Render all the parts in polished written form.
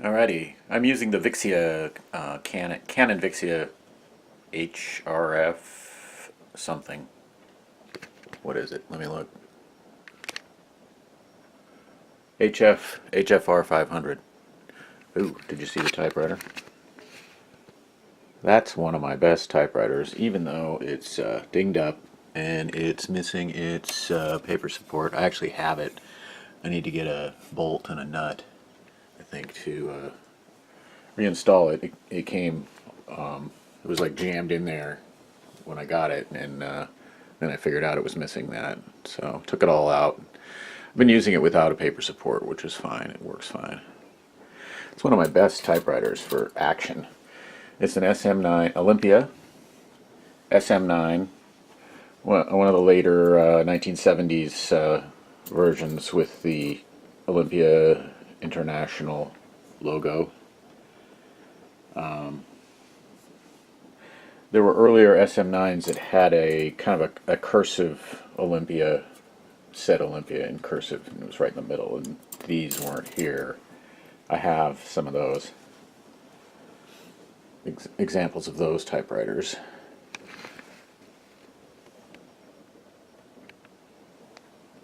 Alrighty, I'm using the Vixia Canon Vixia HRF something. What is it? Let me look. HFR 500. Ooh, did you see the typewriter? That's one of my best typewriters, even though it's dinged up and it's missing its paper support. I actually have it. I need to get a bolt and a nut, I think, to reinstall it. It came, it was like jammed in there when I got it, and then I figured out it was missing that, so took it all out. I've been using it without a paper support, which is fine. It works fine. It's one of my best typewriters for action. It's an SM9 Olympia SM9, one of the later 1970s versions with the Olympia International logo. There were earlier SM9s that had a kind of a cursive Olympia, said Olympia in cursive, and it was right in the middle, and these weren't here. I have some of those. Examples of those typewriters.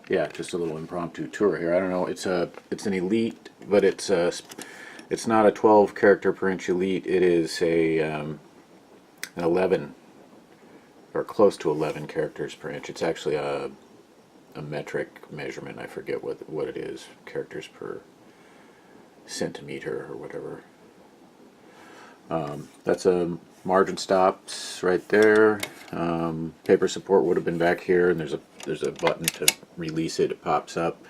Yeah, just a little impromptu tour here. I don't know. It's an Elite, but it's not a 12 character per inch Elite. It is an 11 or close to 11 characters per inch. It's actually a metric measurement. I forget what it is. Characters per centimeter or whatever. That's a margin stops right there. Paper support would have been back here, and there's a button to release it. It pops up,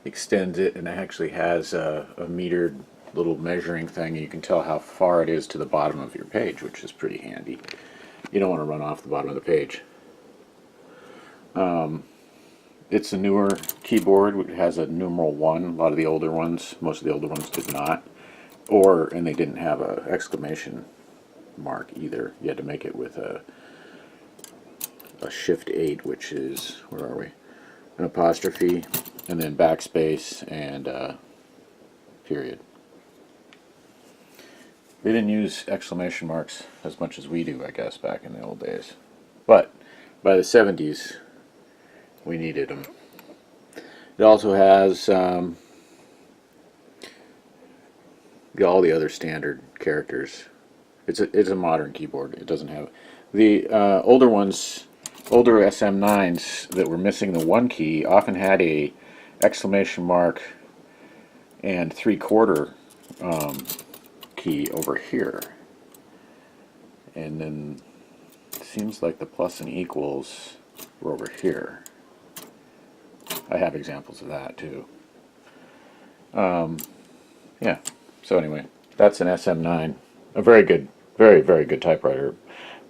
extends it, and it actually has a metered little measuring thing. You can tell how far it is to the bottom of your page, which is pretty handy. You don't want to run off the bottom of the page. It's a newer keyboard. It has a numeral 1. A lot of the older ones, most of the older ones did not. And they didn't have a exclamation mark either. You had to make it with a shift 8, which is, where are we? An apostrophe, and then backspace and period. They didn't use exclamation marks as much as we do, I guess, back in the old days. But by the 70s, we needed them. It also has all the other standard characters. It's a modern keyboard. It doesn't have the older ones. Older SM9s that were missing the 1 key often had a exclamation mark and 3/4 key over here, and then it seems like the plus and equals were over here. I have examples of that too. Yeah. So anyway, that's an SM9. A very good, very, very good typewriter.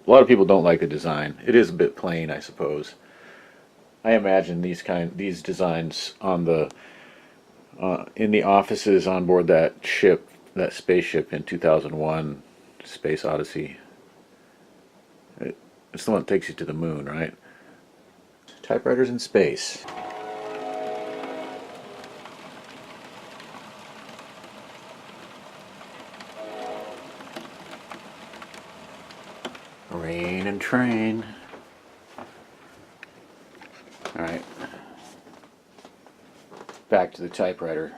A lot of people don't like the design. It is a bit plain, I suppose. I imagine these designs on the in the offices on board that spaceship in 2001, Space Odyssey. It's the one that takes you to the moon, right? Typewriters in space. Rain and train. Alright. Back to the typewriter.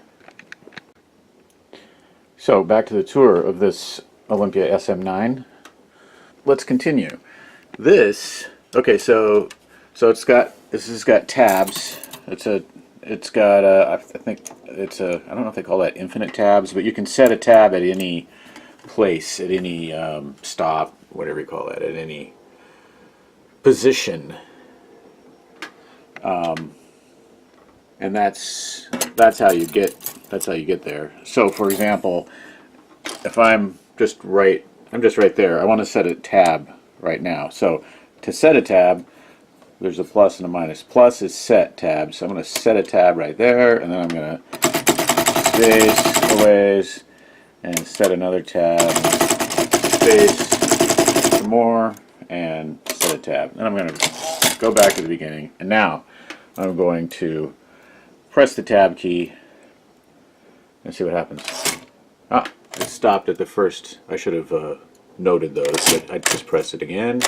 So, back to the tour of this Olympia SM9. Let's continue. This has got tabs. It's got I think it's a, I don't know if they call that infinite tabs, but you can set a tab at any place, at any stop, whatever you call it, at any position, and that's how you get there. So, for example, if I'm just right there. I want to set a tab right now. So, to set a tab, there's a plus and a minus. Plus is set tab. So I'm going to set a tab right there, and then I'm going to space away and set another tab. Space some more and set a tab. Then I'm going to go back to the beginning, and now I'm going to press the tab key and see what happens. Ah, stopped at the first. I should have noted those, but I just pressed it again,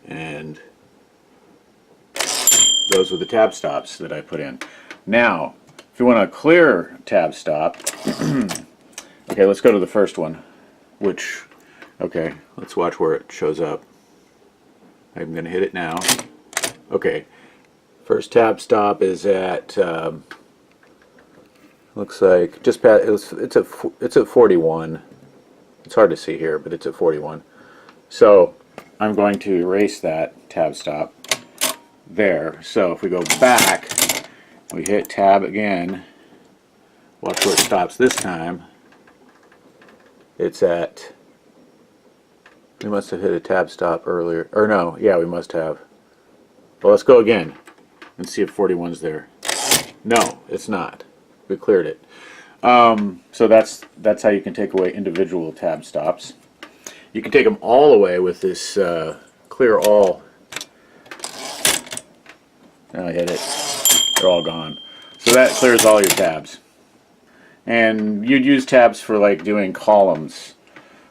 and those were the tab stops that I put in. Now, if you want a clear tab stop, okay, let's go to the first one, which, okay, let's watch where it shows up. I'm going to hit it now. Okay, first tab stop is at, looks like just past, it's at 41. It's hard to see here, but it's at 41. So I'm going to erase that tab stop there. So if we go back, we hit tab again, watch where it stops this time. It's at, we must have hit a tab stop earlier, or no, yeah, we must have. Well, let's go again and see if 41's there. No, it's not. We cleared it. So that's how you can take away individual tab stops. You can take them all away with this clear all. Now I hit it. They're all gone. So that clears all your tabs. And you'd use tabs for like doing columns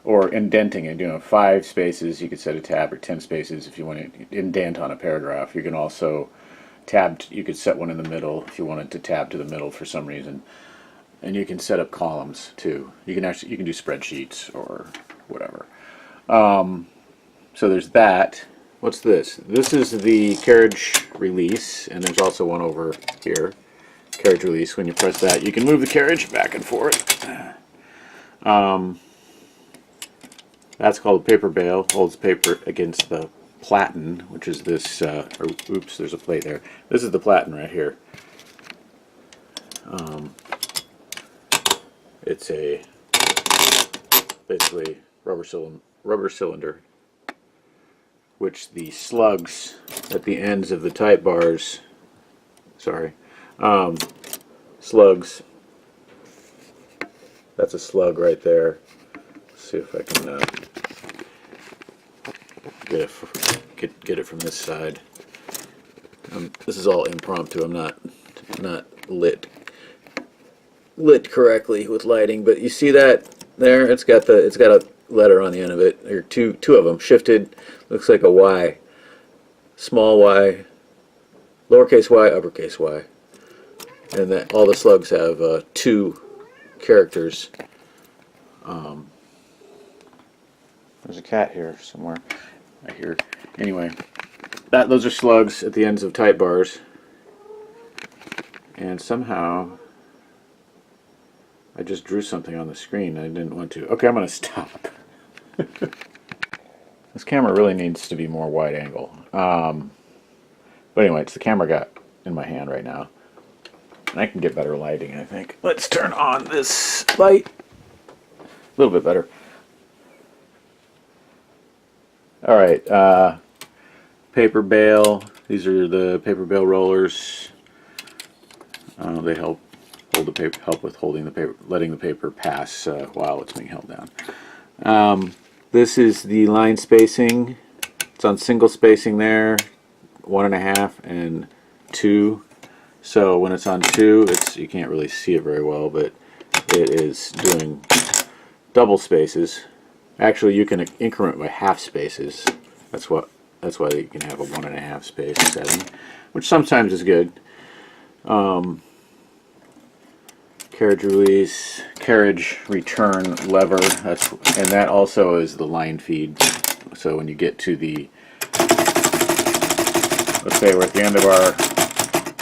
or indenting and doing 5 spaces. You could set a tab, or 10 spaces if you want to indent on a paragraph. You can also tab. You could set one in the middle if you wanted to tab to the middle for some reason. And you can set up columns too. You can do spreadsheets or whatever. So there's that. What's this? This is the carriage release, and there's also one over here. Carriage release. When you press that, you can move the carriage back and forth. That's called a paper bale. Holds paper against the platen, which is this. Oops, there's a plate there. This is the platen right here. It's a basically rubber cylinder, which the slugs at the ends of the type bars, slugs, that's a slug right there. Let's see if I can get it from this side. This is all impromptu. I'm not lit correctly with lighting, but you see that there? It's got a letter on the end of it, or two of them shifted. Looks like a Y, small y, lowercase y, uppercase y, and that all the slugs have 2 characters. There's a cat here somewhere. I hear. Anyway, those are slugs at the ends of type bars, and somehow I just drew something on the screen I didn't want to. Okay, I'm going to stop. This camera really needs to be more wide angle. But anyway, it's the camera got in my hand right now. And I can get better lighting, I think. Let's turn on this light. A little bit better. Alright, paper bale. These are the paper bale rollers. They help hold the paper, help with holding the paper, letting the paper pass while it's being held down. This is the line spacing. It's on single spacing there, 1.5 and 2. So when it's on 2, you can't really see it very well, but it is doing double spaces. Actually, you can increment by half spaces. That's why you can have a 1.5 space setting, which sometimes is good. Carriage release, carriage return lever, and that also is the line feed. So when you get to the, let's say we're at the end of our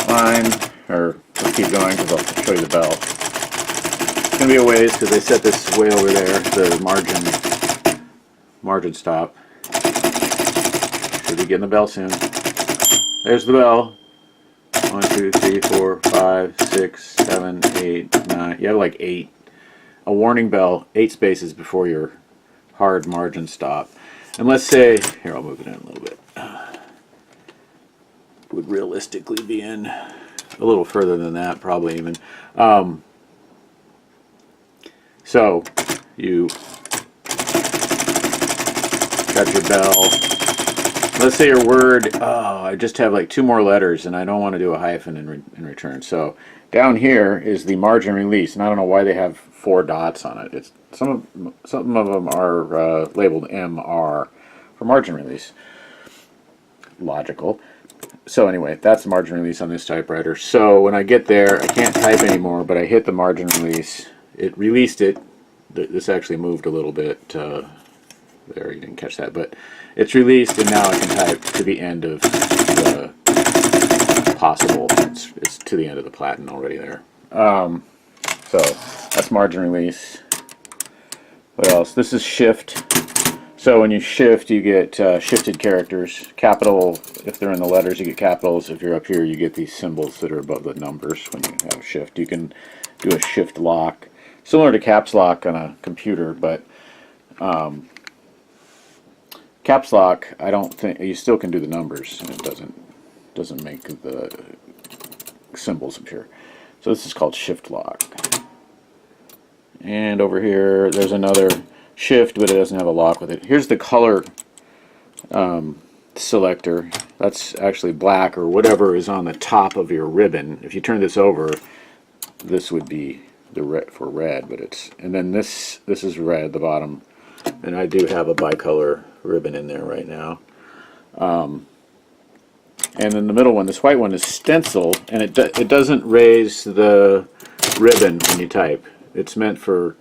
line, or let's keep going because I'll show you the bell. It's going to be a ways because they set this way over there, the margin stop. Should be getting the bell soon. There's the bell. 1, 2, 3, 4, 5, 6, 7, 8, 9. You have like 8. A warning bell, 8 spaces before your hard margin stop. And let's say, here I'll move it in a little bit. Would realistically be in a little further than that, probably even. So you got your bell. let's say your word, oh, I just have like 2 more letters and I don't want to do a hyphen in return. So down here is the margin release, and I don't know why they have 4 dots on it. It's some of them are labeled MR for margin release. Logical. So anyway, that's the margin release on this typewriter. So when I get there, I can't type anymore, but I hit the margin release. It released it. This actually moved a little bit. There, you didn't catch that, but it's released, and now I can type to the end of the possible. It's to the end of the platen already there. So that's margin release. What else? This is shift. So when you shift, you get shifted characters. Capital, if they're in the letters, you get capitals. If you're up here, you get these symbols that are above the numbers when you have shift. You can do a shift lock, similar to caps lock on a computer, but caps lock, I don't think you still can do the numbers, and it doesn't make the symbols appear. So this is called shift lock. And over here, there's another shift, but it doesn't have a lock with it. Here's the color selector. That's actually black or whatever is on the top of your ribbon. If you turn this over, this would be the red for red, but it's, and then this is red, the bottom. And I do have a bicolor ribbon in there right now. And then the middle one, this white one, is stencil, and it doesn't raise the ribbon when you type. It's meant for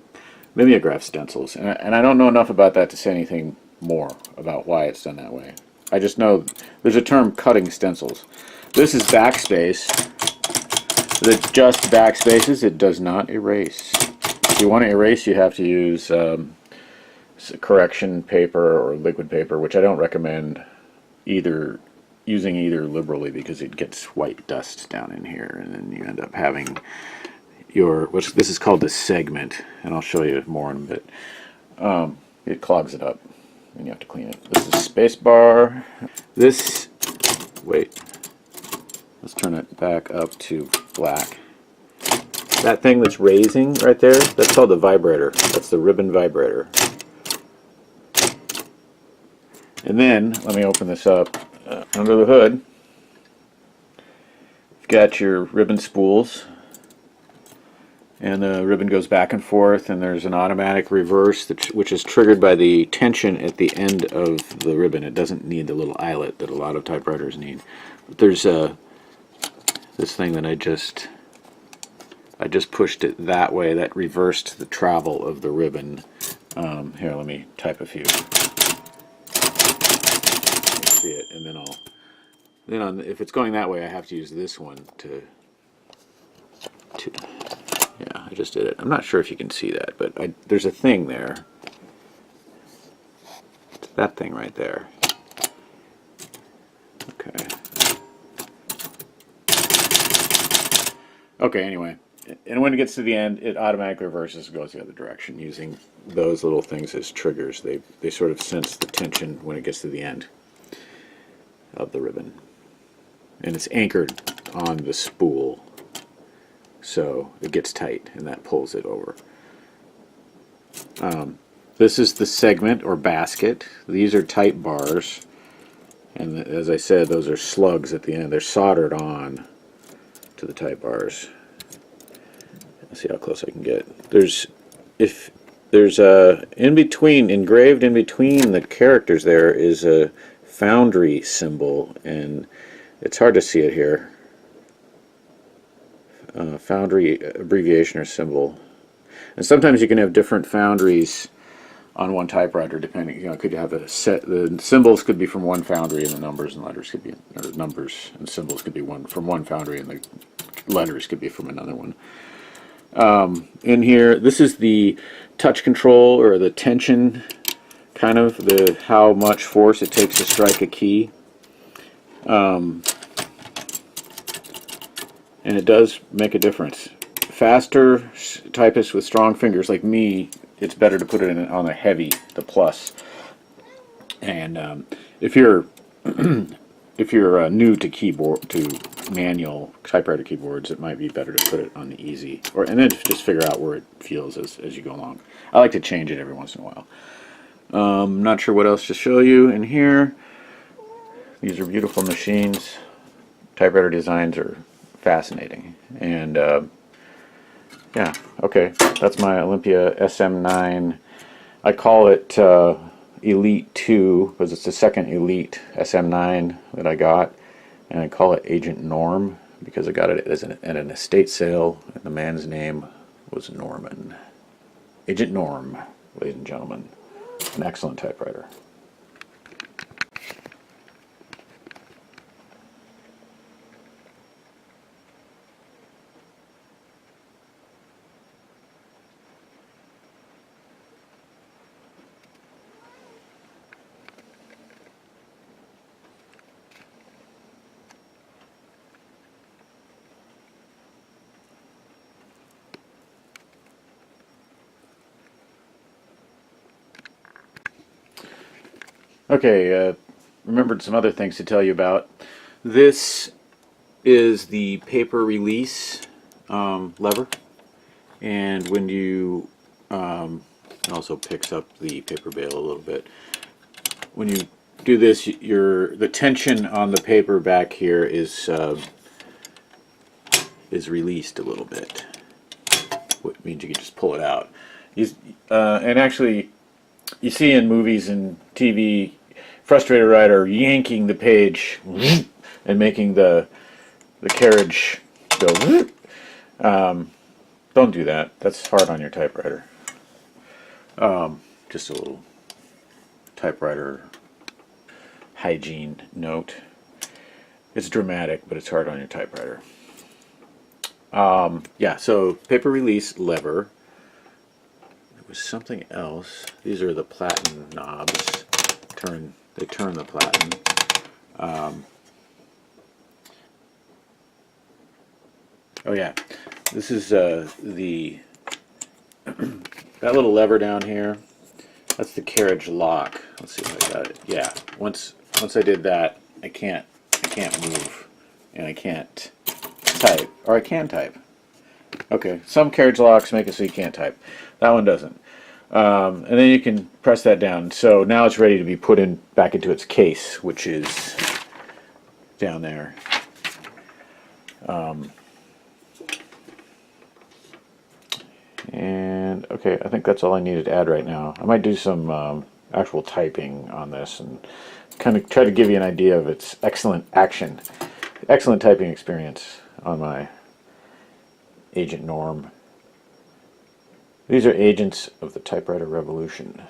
mimeograph stencils, and I don't know enough about that to say anything more about why it's done that way. I just know there's a term, cutting stencils. This is backspace. It's just backspaces. It does not erase. If you want to erase, you have to use correction paper or liquid paper, which I don't recommend using either liberally, because it gets white dust down in here, and then you end up having this is called the segment, and I'll show you more in a bit. It clogs it up, and you have to clean it. This is space bar. Wait, let's turn it back up to black. That thing that's raising right there, that's called the vibrator. That's the ribbon vibrator. And then, let me open this up. Under the hood, you've got your ribbon spools, and the ribbon goes back and forth, and there's an automatic reverse which is triggered by the tension at the end of the ribbon. It doesn't need the little eyelet that a lot of typewriters need. But there's this thing that I just pushed it that way. That reversed the travel of the ribbon. Here, let me type a few. See it, and then if it's going that way, I have to use this one to yeah, I just did it. I'm not sure if you can see that, but there's a thing there. It's that thing right there. Okay, anyway, and when it gets to the end, it automatically reverses and goes the other direction using those little things as triggers. They sort of sense the tension when it gets to the end of the ribbon, and it's anchored on the spool, so it gets tight, and that pulls it over. This is the segment or basket. These are type bars, and as I said, those are slugs at the end. They're soldered on to the type bars. Let's see how close I can get. Engraved in between the characters there is a foundry symbol, and it's hard to see it here. Foundry abbreviation or symbol, and sometimes you can have different foundries on one typewriter, depending. Could you have a set? The symbols could be from one foundry, and the numbers and letters could be, or numbers and symbols could be from one foundry, and the letters could be from another one. In here, this is the touch control, or the tension, kind of how much force it takes to strike a key. And it does make a difference. Faster typists with strong fingers like me, it's better to put it on the plus. And if you're new to manual typewriter keyboards, it might be better to put it on the easy, and then just figure out where it feels as you go along. I like to change it every once in a while. Not sure what else to show you in here. These are beautiful machines. Typewriter designs are fascinating. And yeah, okay, that's my Olympia SM9. I call it Elite 2 because it's the second Elite SM9 that I got. And I call it Agent Norm because I got it as at an estate sale, and the man's name was Norman. Agent Norm, ladies and gentlemen. An excellent typewriter. Okay, remembered some other things to tell you about. This is the paper release lever, and when you it also picks up the paper bale a little bit. When you do this, the tension on the paper back here is released a little bit, which means you can just pull it out. And actually, you see in movies and TV, frustrated writer yanking the page and making the carriage go. Don't do that. That's hard on your typewriter. Just a little typewriter hygiene note. It's dramatic, but it's hard on your typewriter. Yeah, so paper release lever. There was something else. These are the platen knobs. They turn the platen. Oh yeah, this is that little lever down here. That's the carriage lock. Let's see if I got it. Yeah, once I did that, I can't move, and I can't type, or I can type. Okay, some carriage locks make it so you can't type. That one doesn't. And then you can press that down. So now it's ready to be put back into its case, which is down there. And okay, I think that's all I needed to add right now. I might do some actual typing on this and kind of try to give you an idea of its excellent typing experience on my Agent Norm. These are agents of the typewriter revolution.